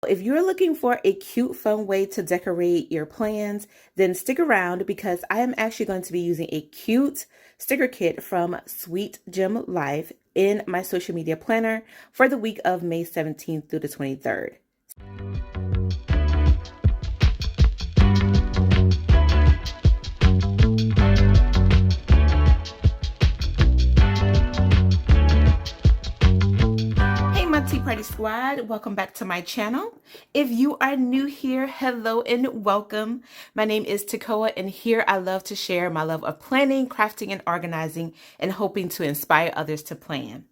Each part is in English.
If you're looking for a cute, fun way to decorate your plans, then stick around because I am actually going to be using a cute sticker kit from Sweet Gem Life in my social media planner for the week of May 17th through the 23rd. Tea Party Squad, welcome back to my channel. If you are new here, hello and welcome. My name is TUBEBUDDY, and here I love to share my love of planning, crafting, and organizing, and hoping to inspire others to plan.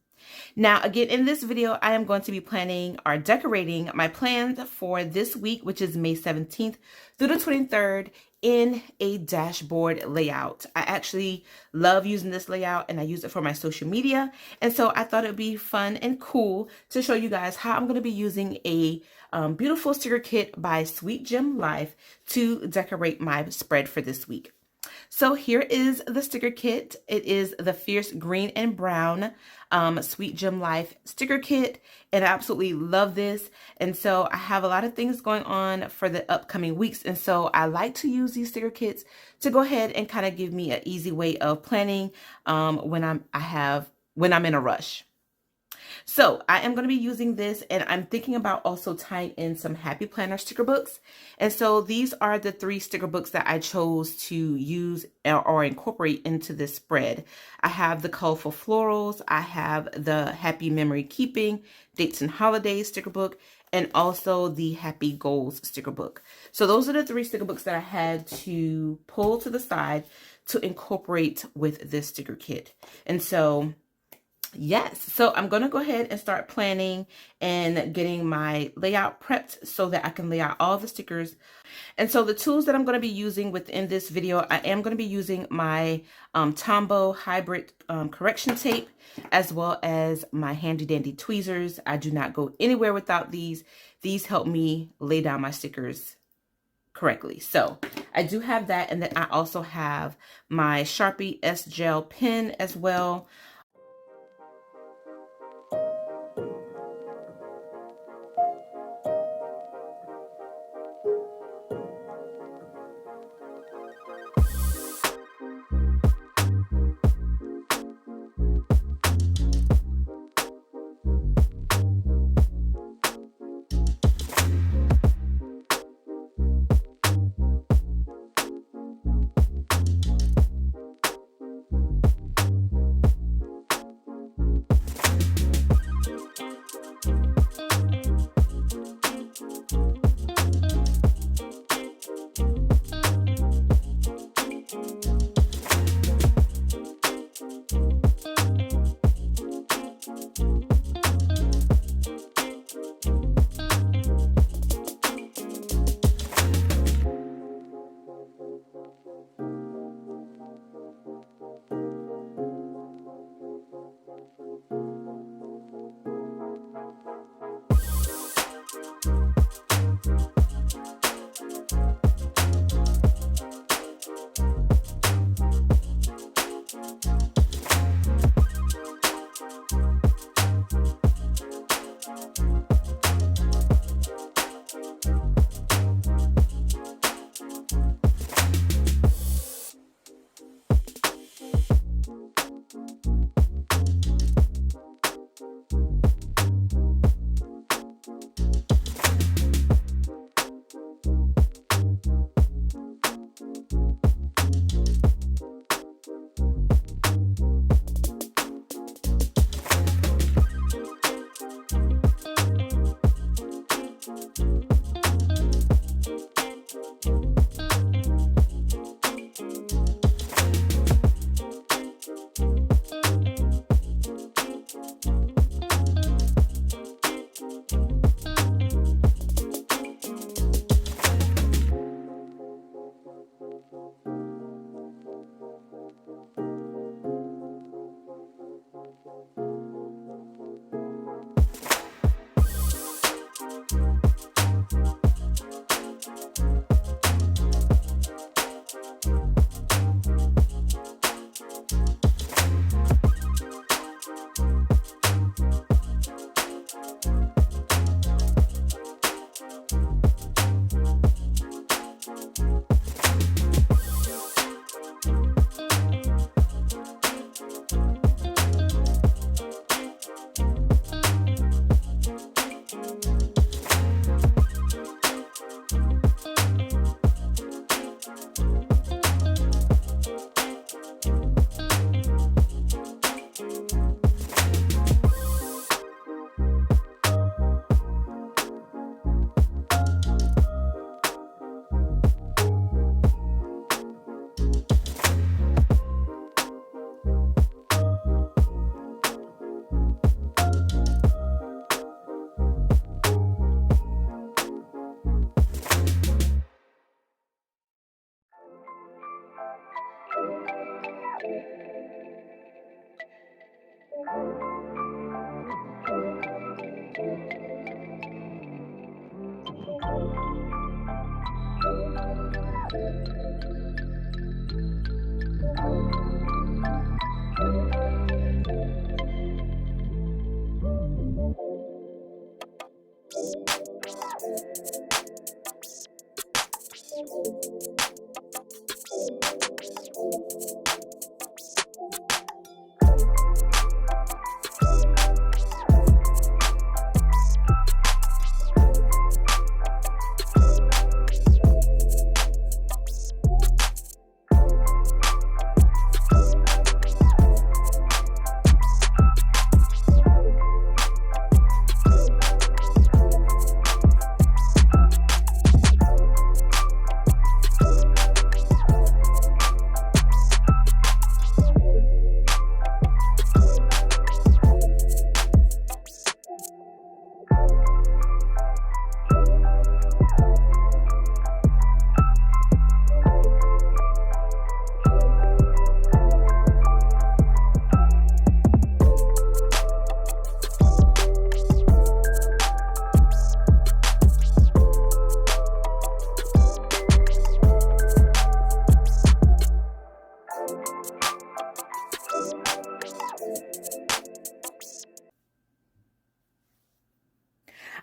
Now, again, in this video, I am going to be planning or decorating my plans for this week, which is May 17th through the 23rd, in a dashboard layout. I actually love using this layout and I use it for my social media. And so I thought it'd be fun and cool to show you guys how I'm going to be using a beautiful sticker kit by Sweet Gem Life to decorate my spread for this week. So here is the sticker kit. It is the Fierce Green and Brown Sweet Gem Life sticker kit, and I absolutely love this. And so I have a lot of things going on for the upcoming weeks, and so I like to use these sticker kits to go ahead and kind of give me an easy way of planning when I'm in a rush. So I am going to be using this, and I'm thinking about also tying in some Happy Planner sticker books. And so these are the 3 sticker books that I chose to use or incorporate into this spread. I have the Colorful Florals, I have the Happy Memory Keeping, Dates and Holidays sticker book, and also the Happy Goals sticker book. So those are the 3 sticker books that I had to pull to the side to incorporate with this sticker kit. And so yes, so I'm going to go ahead and start planning and getting my layout prepped so that I can lay out all the stickers. And so the tools that I'm going to be using within this video, I am going to be using my Tombow hybrid correction tape, as well as my handy dandy tweezers. I do not go anywhere without these. These help me lay down my stickers correctly. So I do have that, and then I also have my Sharpie S Gel pen as well.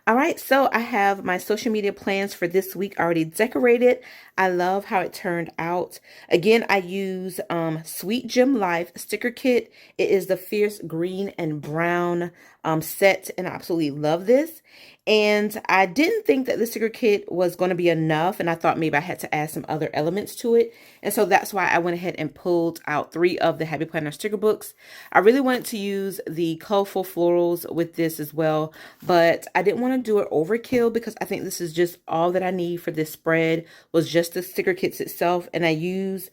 All right, so I have my social media plans for this week already decorated. I love how it turned out. Again, I use Sweet Gem Life sticker kit. It is the fierce green and brown set, and I absolutely love this. And I didn't think that the sticker kit was going to be enough, and I thought maybe I had to add some other elements to it. And so that's why I went ahead and pulled out 3 of the Happy Planner sticker books. I really wanted to use the colorful florals with this as well, but I didn't want to do it overkill because I think this is just all that I need for this spread was just the sticker kits itself. And I use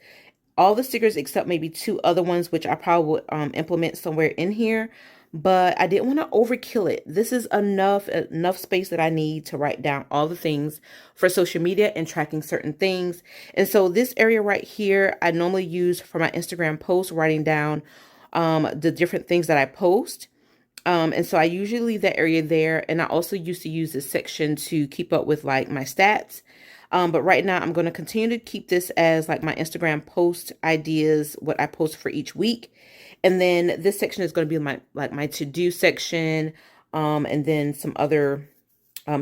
all the stickers except maybe 2 other ones, which I probably will implement somewhere in here. But I didn't want to overkill it. This is enough space that I need to write down all the things for social media and tracking certain things. And so this area right here, I normally use for my Instagram posts, writing down the different things that I post. And so I usually leave that area there. And I also used to use this section to keep up with like my stats. But right now I'm going to continue to keep this as like my Instagram post ideas, what I post for each week. And then this section is going to be my to-do section, and then some other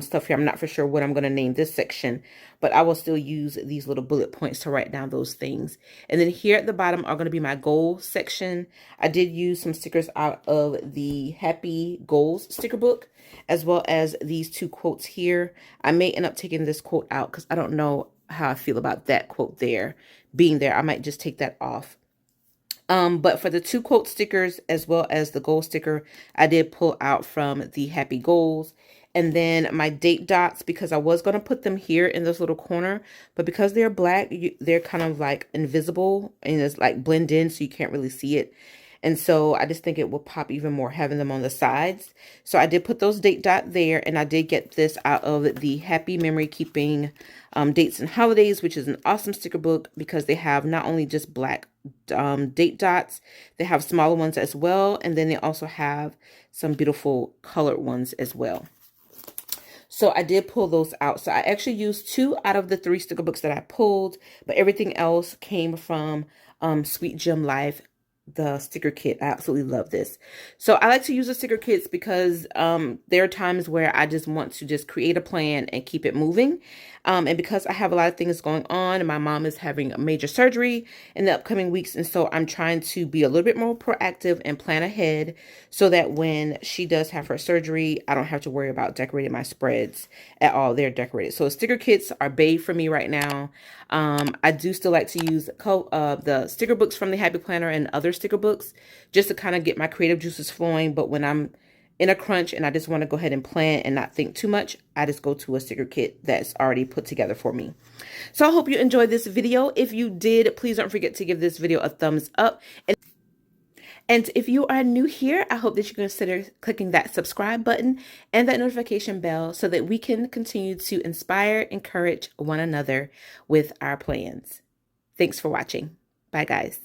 stuff here. I'm not for sure what I'm going to name this section, but I will still use these little bullet points to write down those things. And then here at the bottom are going to be my goal section. I did use some stickers out of the Happy Goals sticker book, as well as these 2 quotes here. I may end up taking this quote out because I don't know how I feel about that quote there being there. I might just take that off. But for the 2 quote stickers as well as the goal sticker, I did pull out from the Happy Goals. And then my date dots, because I was going to put them here in this little corner, but because they're black, they're kind of like invisible and it's like blend in so you can't really see it. And so I just think it will pop even more having them on the sides. So I did put those date dot there, and I did get this out of the Happy Memory Keeping Dates and Holidays, which is an awesome sticker book because they have not only just black date dots, they have smaller ones as well. And then they also have some beautiful colored ones as well. So I did pull those out. So I actually used 2 out of the 3 sticker books that I pulled, but everything else came from Sweet Gem Life, the sticker kit. I absolutely love this. So I like to use the sticker kits because there are times where I just want to just create a plan and keep it moving. And because I have a lot of things going on and my mom is having a major surgery in the upcoming weeks. And so I'm trying to be a little bit more proactive and plan ahead so that when she does have her surgery, I don't have to worry about decorating my spreads at all. They're decorated. So sticker kits are babe for me right now. I do still like to use the sticker books from the Happy Planner and other sticker books just to kind of get my creative juices flowing. But when I'm in a crunch and I just want to go ahead and plan and not think too much, I just go to a sticker kit that's already put together for me. So I hope you enjoyed this video. If you did, please don't forget to give this video a thumbs up. And if you are new here, I hope that you consider clicking that subscribe button and that notification bell so that we can continue to inspire, encourage one another with our plans. Thanks for watching. Bye, guys.